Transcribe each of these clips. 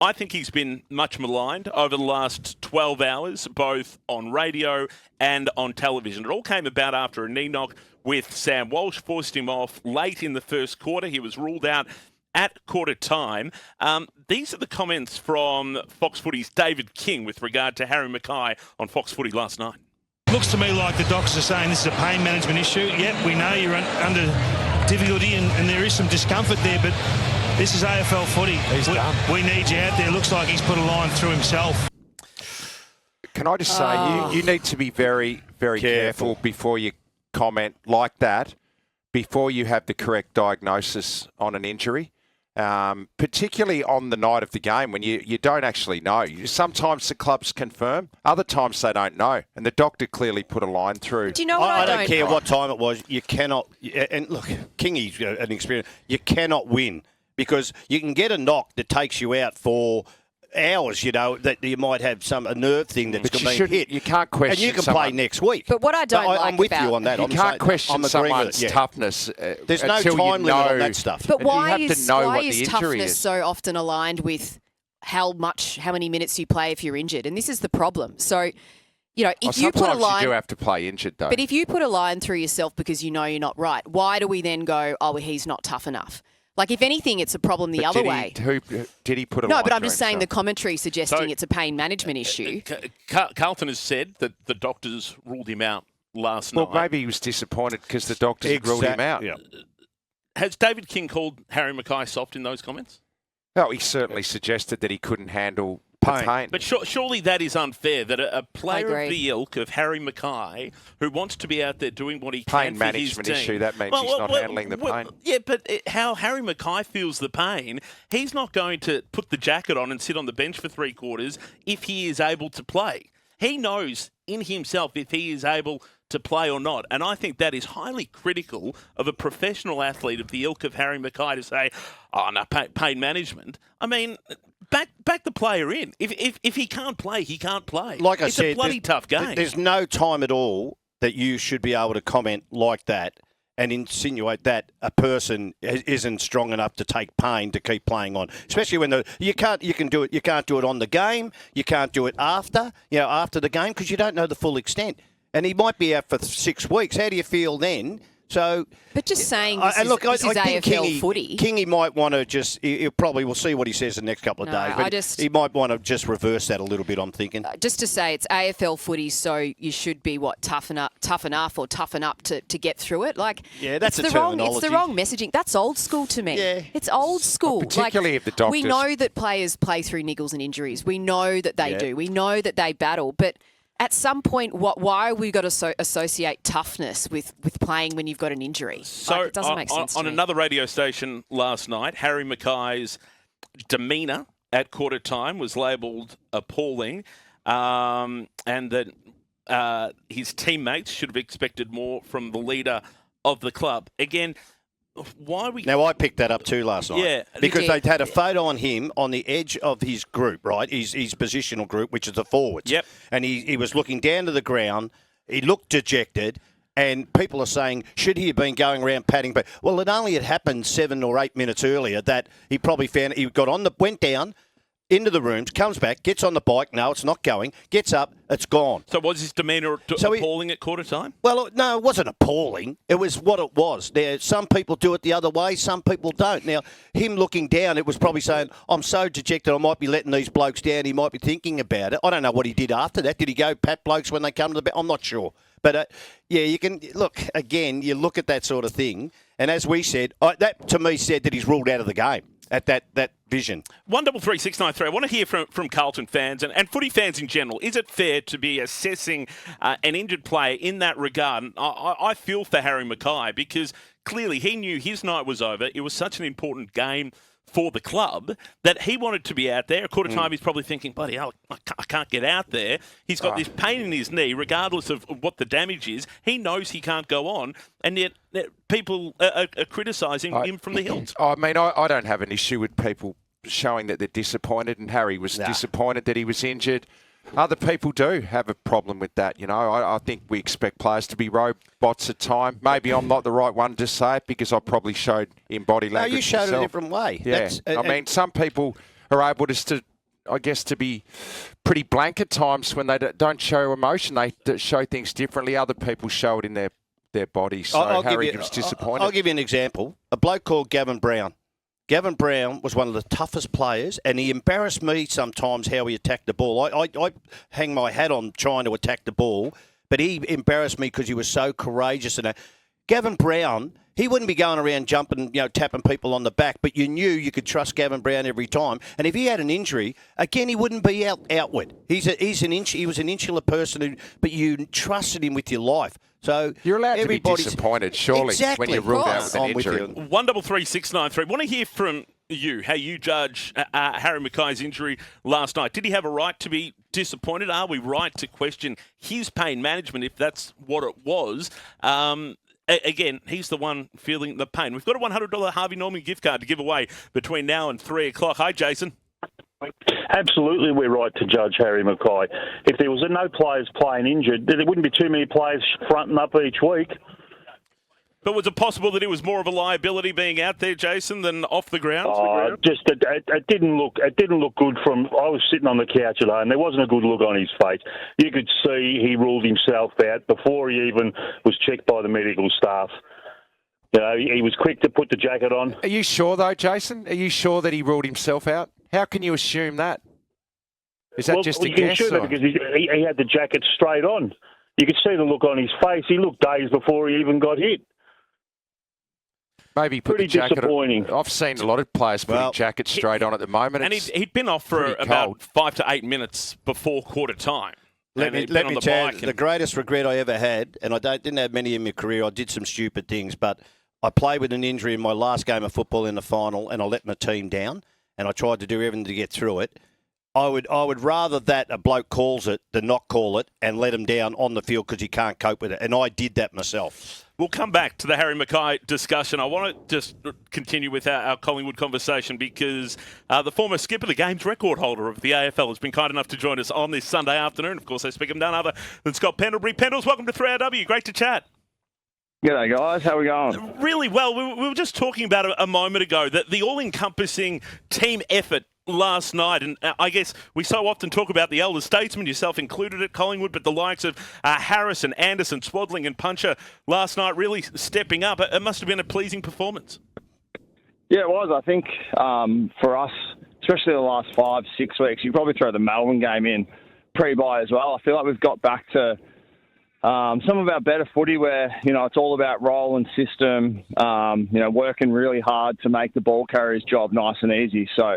I think he's been much maligned over the last 12 hours, both on radio and on television. It all came about after a knee knock with Sam Walsh, forced him off late in the first quarter. He was ruled out at quarter time. These are the comments from Fox Footy's David King with regard to Harry McKay on Fox Footy last night. Looks to me like the doctors are saying this is a pain management issue. Yep, we know you're under difficulty and there is some discomfort there, but this is AFL footy. We need you out there. Looks like he's put a line through himself. Can I just say, you need to be very, very careful before you comment like that, before you have the correct diagnosis on an injury, particularly on the night of the game when you don't actually know. Sometimes the clubs confirm, other times they don't know, and the doctor clearly put a line through. Do you know what I don't care what time it was. You cannot, and look, Kingy's an experience. You cannot win because you can get a knock that takes you out for hours, that you might have a nerve thing that's going to be hit. You can't question. And you can play next week. But what I don't like I'm with you on that. You can't question someone's toughness. There's no time limit on that stuff. But why is toughness so often aligned with how many minutes you play if you're injured? And this is the problem. So, if you put a line, you do have to play injured though. But if you put a line through yourself because you're not right, why do we then go, he's not tough enough? Like, if anything, it's a problem the other way. Did he put a line? No, but I'm just saying the commentary suggesting it's a pain management issue. Carlton has said that the doctors ruled him out last night. Well, maybe he was disappointed because the doctors ruled him out. Yeah. Has David King called Harry McKay soft in those comments? No, he certainly suggested that he couldn't handle pain. But surely that is unfair, that a player of the ilk of Harry McKay, who wants to be out there doing what he can for his team... Pain management issue, that means he's not handling the pain. Yeah, but how Harry McKay feels the pain, he's not going to put the jacket on and sit on the bench for 3 quarters if he is able to play. He knows in himself if he is able to play or not. And I think that is highly critical of a professional athlete of the ilk of Harry McKay to say, pain management. I mean... Back the player in. If he can't play, he can't play. Like I said, it's a bloody tough game. There's no time at all that you should be able to comment like that and insinuate that a person isn't strong enough to take pain to keep playing on. Especially when you can't do it on the game. You can't do it after the game because you don't know the full extent. And he might be out for 6 weeks. How do you feel then? So, but just saying this is AFL footy. Kingy might want to we'll see what he says the next couple of days. But he might want to just reverse that a little bit, I'm thinking. Just to say it's AFL footy, so you should be toughen up to get through it. Like, that's the terminology. It's the wrong messaging. That's old school to me. Yeah. It's old school. Well, particularly if the doctors... We know that players play through niggles and injuries. We know that they do. We know that they battle, but... At some point, why are we got to associate toughness with playing when you've got an injury? So it doesn't make sense on another radio station last night, Harry McKay's demeanour at quarter time was labelled appalling, and that his teammates should have expected more from the leader of the club. Again, Now, I picked that up too last night. Yeah. Because they'd had a photo on him on the edge of his group, right? His positional group, which is the forwards. Yep. And he was looking down to the ground. He looked dejected. And people are saying, should he have been going around patting? But well, it only had happened 7 or 8 minutes earlier that he probably found he went down into the rooms, comes back, gets on the bike. No, it's not going. Gets up, it's gone. So was his demeanour appalling at quarter time? Well, no, it wasn't appalling. It was what it was. Some people do it the other way, some people don't. Now, him looking down, it was probably saying, I'm so dejected I might be letting these blokes down. He might be thinking about it. I don't know what he did after that. Did he go pat blokes when they come to the bed? I'm not sure. But, you can look, again, you look at that sort of thing, and as we said, that to me said that he's ruled out of the game at that vision. 133-693. I want to hear from Carlton fans and footy fans in general. Is it fair to be assessing an injured player in that regard? I feel for Harry McKay because clearly he knew his night was over. It was such an important game for the club that he wanted to be out there. At quarter time, he's probably thinking, bloody hell, I can't get out there. He's got this pain in his knee, regardless of what the damage is. He knows he can't go on, and yet people are criticising him from the hills. I mean, I don't have an issue with people showing that they're disappointed, and Harry was disappointed that he was injured. Other people do have a problem with that. I think we expect players to be robots at time. Maybe I'm not the right one to say it because I probably showed in body language. No, you showed myself. it a different way. Yeah. I mean, some people are able to I guess, to be pretty blank at times when they don't show emotion. They show things differently. Other people show it in their body. So Harry was disappointed. I'll give you an example. A bloke called Gavin Brown. Gavin Brown was one of the toughest players, and he embarrassed me sometimes how he attacked the ball. I hang my hat on trying to attack the ball, but he embarrassed me because he was so courageous. And Gavin Brown, he wouldn't be going around jumping, tapping people on the back, but you knew you could trust Gavin Brown every time. And if he had an injury, again, he wouldn't be outward. He was an insular person, but you trusted him with your life. So you're allowed to be disappointed, surely, exactly, when you're ruled out with an injury. 133 Want to hear from you how you judge Harry McKay's injury last night. Did he have a right to be disappointed? Are we right to question his pain management if that's what it was? Again, he's the one feeling the pain. We've got a $100 Harvey Norman gift card to give away between now and 3 o'clock. Hi, Jason. Absolutely, we're right to judge Harry McKay. If there was no players playing injured, there wouldn't be too many players fronting up each week. But was it possible that it was more of a liability being out there, Jason, than off the ground? It didn't look good from. I was sitting on the couch at home. There wasn't a good look on his face. You could see he ruled himself out before he even was checked by the medical staff. He was quick to put the jacket on. Are you sure, though, Jason? Are you sure that he ruled himself out? How can you assume that? Is that just a guess? You can assume that because he had the jacket straight on. You could see the look on his face. He looked dazed before he even got hit. Maybe put pretty the jacket disappointing. I've seen a lot of players putting jackets straight on at the moment. And he'd been off for about 5 to 8 minutes before quarter time. Let me tell you, the greatest regret I ever had, and I didn't have many in my career, I did some stupid things, but I played with an injury in my last game of football in the final, and I let my team down, and I tried to do everything to get through it. I would rather that a bloke calls it than not call it and let him down on the field because he can't cope with it. And I did that myself. We'll come back to the Harry McKay discussion. I want to just continue with our Collingwood conversation because the former skipper, the games record holder of the AFL, has been kind enough to join us on this Sunday afternoon. Of course, I speak of none other than Scott Pendlebury. Pendles, welcome to 3RW. Great to chat. G'day, guys. How are we going? Really well. We were just talking about a moment ago that the all-encompassing team effort last night, and I guess we so often talk about the elder statesmen, yourself included at Collingwood, but the likes of Harrison, Anderson, Swadling and Puncher last night really stepping up. It must have been a pleasing performance. Yeah, it was. I think for us, especially the last 5-6 weeks, you probably throw the Melbourne game in pre-bye as well. I feel like we've got back to some of our better footy where, it's all about role and system, working really hard to make the ball carrier's job nice and easy. So,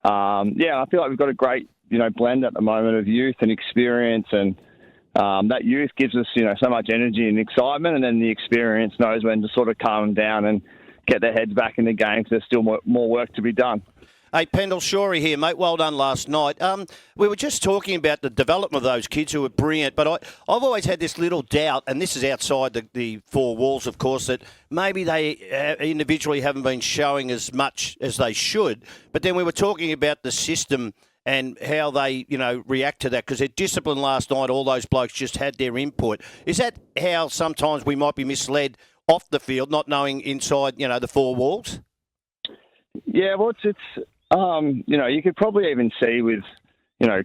I feel like we've got a great, blend at the moment of youth and experience, and that youth gives us, so much energy and excitement, and then the experience knows when to sort of calm them down and get their heads back in the game because there's still more work to be done. Hey, Pendle, Shorey here, mate. Well done last night. We were just talking about the development of those kids who were brilliant, but I've always had this little doubt, and this is outside the four walls, of course, that maybe they individually haven't been showing as much as they should. But then we were talking about the system and how they, react to that, because their discipline last night, all those blokes just had their input. Is that how sometimes we might be misled off the field, not knowing inside, the four walls? Yeah, well, it's you could probably even see with,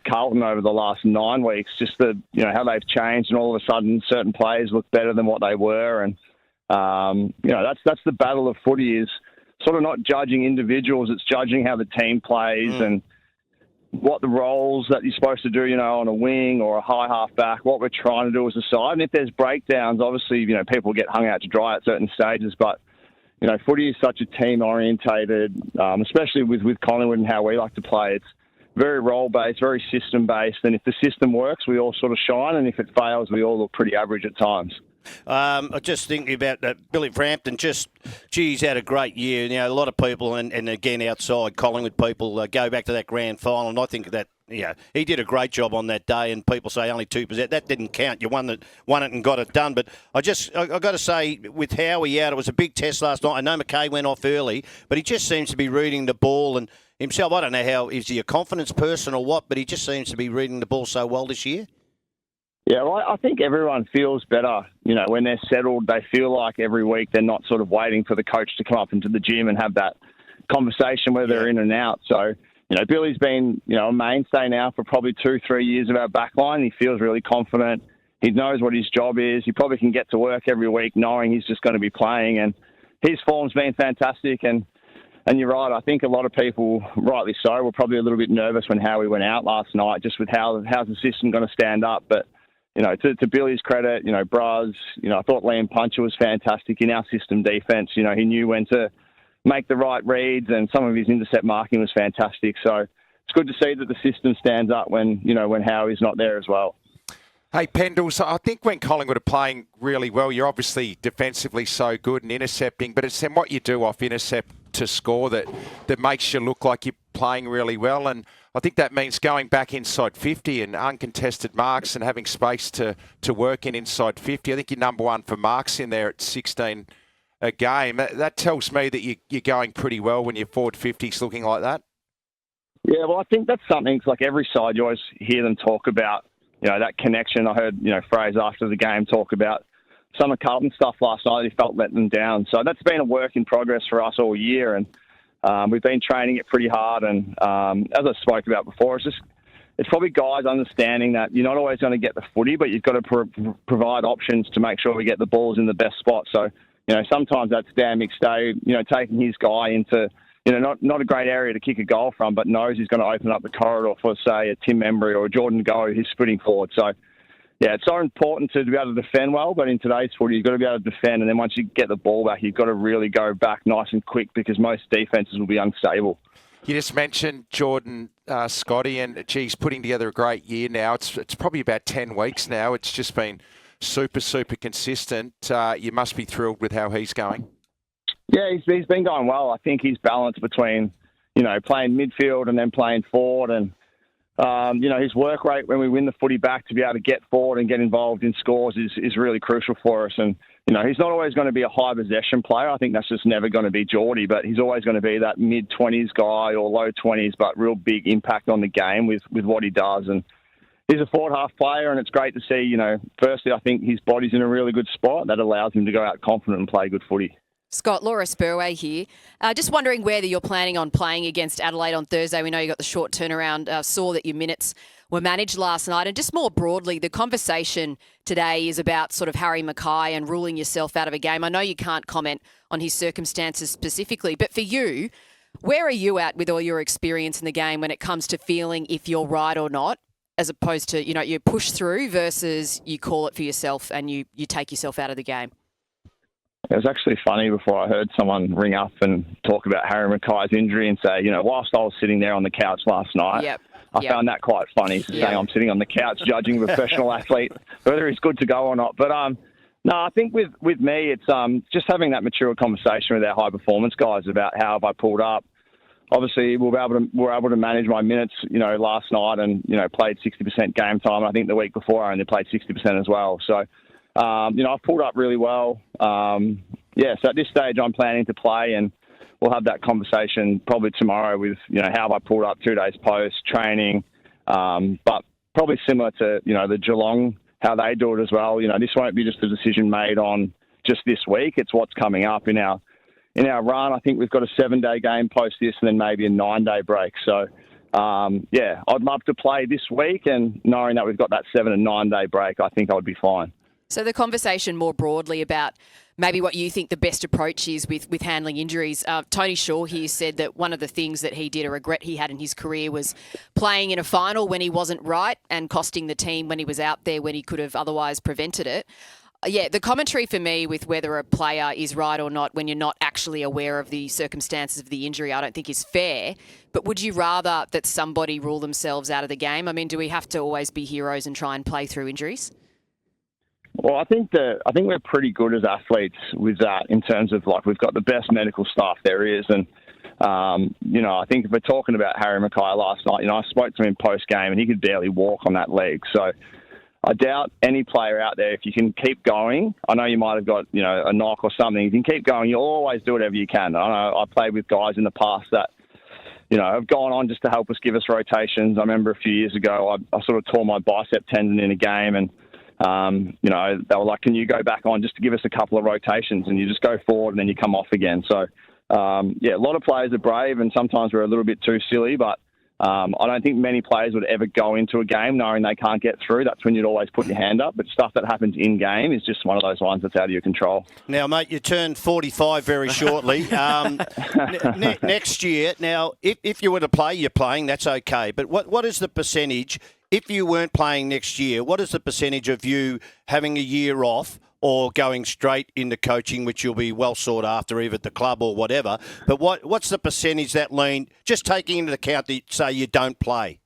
Carlton over the last 9 weeks, just how they've changed, and all of a sudden certain players look better than what they were. And, that's the battle of footy, is sort of not judging individuals. It's judging how the team plays and what the roles that you're supposed to do, on a wing or a high half back, what we're trying to do as a side. And if there's breakdowns, obviously, people get hung out to dry at certain stages, but footy is such a team-orientated, especially with Collingwood and how we like to play. It's very role-based, very system-based, and if the system works, we all sort of shine, and if it fails, we all look pretty average at times. I'm just thinking about Billy Frampton. He's had a great year. A lot of people, and again, outside Collingwood people, go back to that grand final, and I think that he did a great job on that day, and people say only 2%. That didn't count. You won it and got it done. But I got to say, with Howie out, it was a big test last night. I know McKay went off early, but he just seems to be reading the ball and himself. I don't know how, is he a confidence person or what, but he just seems to be reading the ball so well this year. Yeah, well, I think everyone feels better, when they're settled. They feel like every week they're not sort of waiting for the coach to come up into the gym and have that conversation where they're in and out. So, Billy's been, a mainstay now for probably 2-3 years of our back line. He feels really confident. He knows what his job is. He probably can get to work every week knowing he's just going to be playing. And his form's been fantastic. And you're right, I think a lot of people, rightly so, were probably a little bit nervous when Howie went out last night, just with how's the system going to stand up. But, to Billy's credit, Braz, I thought Liam Puncher was fantastic in our system defence. He knew when to make the right reads, and some of his intercept marking was fantastic. So it's good to see that the system stands up when Howie's not there as well. Hey, Pendle, so I think when Collingwood are playing really well, you're obviously defensively so good and intercepting, but it's then what you do off intercept to score that makes you look like you're playing really well. And I think that means going back inside 50 and uncontested marks and having space to work in inside 50. I think you're number one for marks in there at 16 a game. That tells me that you're going pretty well when your forward 50's looking like that. Yeah, well, I think that's something, like every side, you always hear them talk about, that connection. I heard, Fraser after the game talk about some of Carlton stuff last night. He felt letting them down. So that's been a work in progress for us all year. And we've been training it pretty hard. And as I spoke about before, it's probably guys understanding that you're not always going to get the footy, but you've got to provide options to make sure we get the balls in the best spot. So, sometimes that's Dan McStay, taking his guy into, not a great area to kick a goal from, but knows he's going to open up the corridor for, say, a Tim Embry or a Jordan Go who's splitting forward. So, yeah, it's so important to be able to defend well, but in today's footy, you've got to be able to defend, and then once you get the ball back, you've got to really go back nice and quick because most defences will be unstable. You just mentioned Jordan Scotty, and he's putting together a great year now. It's probably about 10 weeks now. It's just been super, super consistent. You must be thrilled with how he's going. Yeah, he's been going well. I think his balance between, playing midfield and then playing forward and, his work rate when we win the footy back to be able to get forward and get involved in scores is really crucial for us. And, he's not always going to be a high possession player. I think that's just never going to be Geordie, but he's always going to be that mid-20s guy or low 20s, but real big impact on the game with what he does. And he's a forward half player, and it's great to see, firstly, I think his body's in a really good spot. That allows him to go out confident and play good footy. Scott, Laura Spurway here. Just wondering whether you're planning on playing against Adelaide on Thursday. We know you got the short turnaround. Saw that your minutes were managed last night. And just more broadly, the conversation today is about sort of Harry McKay and ruling yourself out of a game. I know you can't comment on his circumstances specifically, but for you, where are you at with all your experience in the game when it comes to feeling if you're right or not, as opposed to, you push through versus you call it for yourself and you take yourself out of the game? It was actually funny before I heard someone ring up and talk about Harry McKay's injury and say, whilst I was sitting there on the couch last night, I found that quite funny, saying I'm sitting on the couch judging a professional athlete, whether he's good to go or not. But no, I think with me, it's just having that mature conversation with our high performance guys about how have I pulled up. Obviously, we're able to manage my minutes, last night and, played 60% game time. I think the week before I only played 60% as well. So, I've pulled up really well. So at this stage I'm planning to play, and we'll have that conversation probably tomorrow with, how have I pulled up 2 days post training. But probably similar to, the Geelong, how they do it as well. This won't be just a decision made on just this week. It's what's coming up in our run. I think we've got a 7-day game post this and then maybe a 9-day break. So, I'd love to play this week, and knowing that we've got that 7 and 9-day break, I think I would be fine. So the conversation more broadly about maybe what you think the best approach is with handling injuries. Tony Shaw here said that one of the things that he did, a regret he had in his career, was playing in a final when he wasn't right and costing the team when he was out there when he could have otherwise prevented it. Yeah, the commentary for me with whether a player is right or not when you're not actually aware of the circumstances of the injury, I don't think is fair. But would you rather that somebody rule themselves out of the game? I mean, do we have to always be heroes and try and play through injuries? Well, I think we're pretty good as athletes with that in terms of, we've got the best medical staff there is. And, I think if we're talking about Harry McKay last night, I spoke to him post-game and he could barely walk on that leg. So I doubt any player out there, if you can keep going, I know you might have got, a knock or something. If you can keep going, you'll always do whatever you can. I know I played with guys in the past that, have gone on just to help us give us rotations. I remember a few years ago, I sort of tore my bicep tendon in a game, and they were like, can you go back on just to give us a couple of rotations? And you just go forward and then you come off again. So, a lot of players are brave, and sometimes we're a little bit too silly, but I don't think many players would ever go into a game knowing they can't get through. That's when you'd always put your hand up. But stuff that happens in-game is just one of those ones that's out of your control. Now, mate, you turn 45 very shortly. Next year, now, if you were to play, you're playing, that's okay. But what is the percentage, if you weren't playing next year, what is the percentage of you having a year off or going straight into coaching, which you'll be well sought after either at the club or whatever? But what's the percentage that lean, just taking into account that, say, you don't play?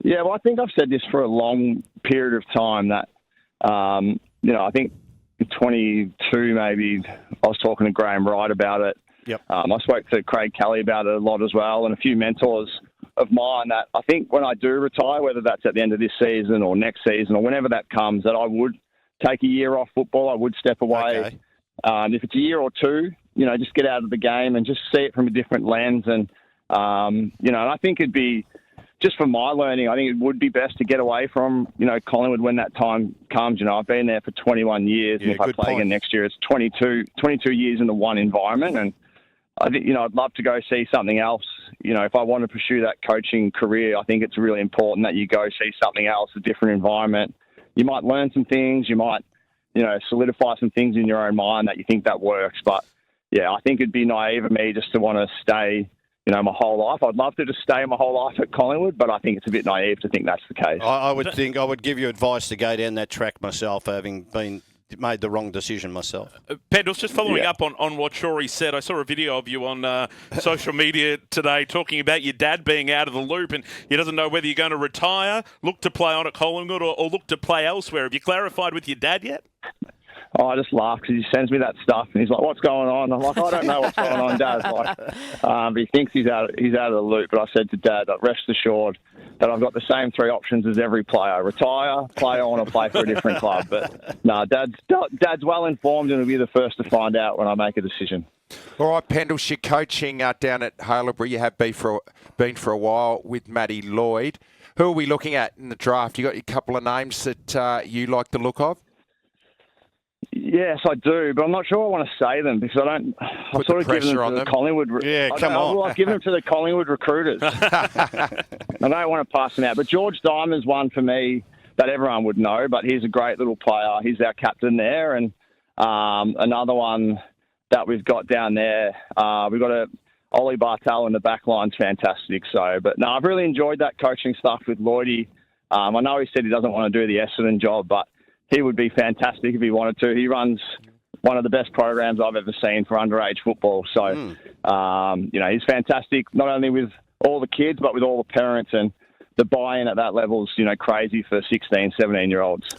Yeah, well, I think I've said this for a long period of time that, I think 22 maybe, I was talking to Graham Wright about it. Yep. I spoke to Craig Kelly about it a lot as well, and a few mentors of mine that I think when I do retire, whether that's at the end of this season or next season or whenever that comes, that I would take a year off football. I would step away. Okay. If it's a year or two, just get out of the game and just see it from a different lens. And, and I think it'd be, just for my learning, I think it would be best to get away from, Collingwood when that time comes. I've been there for 21 years, and if I play again next year, it's 22 years in the one environment. And I think, I'd love to go see something else. If I want to pursue that coaching career, I think it's really important that you go see something else, a different environment. You might learn some things. You might, solidify some things in your own mind that you think that works. But, yeah, I think it'd be naive of me just to want to stay, my whole life. I'd love to just stay my whole life at Collingwood, but I think it's a bit naive to think that's the case. I would think I would give you advice to go down that track myself, having made the wrong decision myself. Pendles, just following up on what Shorey said, I saw a video of you on social media today talking about your dad being out of the loop and he doesn't know whether you're going to retire, look to play on at Collingwood or look to play elsewhere. Have you clarified with your dad yet? Oh, I just laugh because he sends me that stuff and he's like, "What's going on?" I'm like, "I don't know what's going on, Dad." But he thinks he's out of the loop. But I said to Dad, rest assured that I've got the same three options as every player: retire, play on, or play for a different club. But no, Dad's well informed and will be the first to find out when I make a decision. All right, Pendles, you're coaching down at Haileybury. You have been for a while with Matty Lloyd. Who are we looking at in the draft? You got a couple of names that you like the look of? Yes, I do, but I'm not sure I want to say them because I've sort of given them to the Collingwood. I've given them to the Collingwood recruiters. I don't want to pass them out, but George Diamond's one for me that everyone would know, but he's a great little player. He's our captain there, and another one that we've got down there, we've got Ollie Bartel in the back line's fantastic. But I've really enjoyed that coaching stuff with Lloydie. I know he said he doesn't want to do the Essendon job, but he would be fantastic if he wanted to. He runs one of the best programs I've ever seen for underage football. So, he's fantastic, not only with all the kids, but with all the parents. And the buy-in at that level is, crazy for 16, 17-year-olds.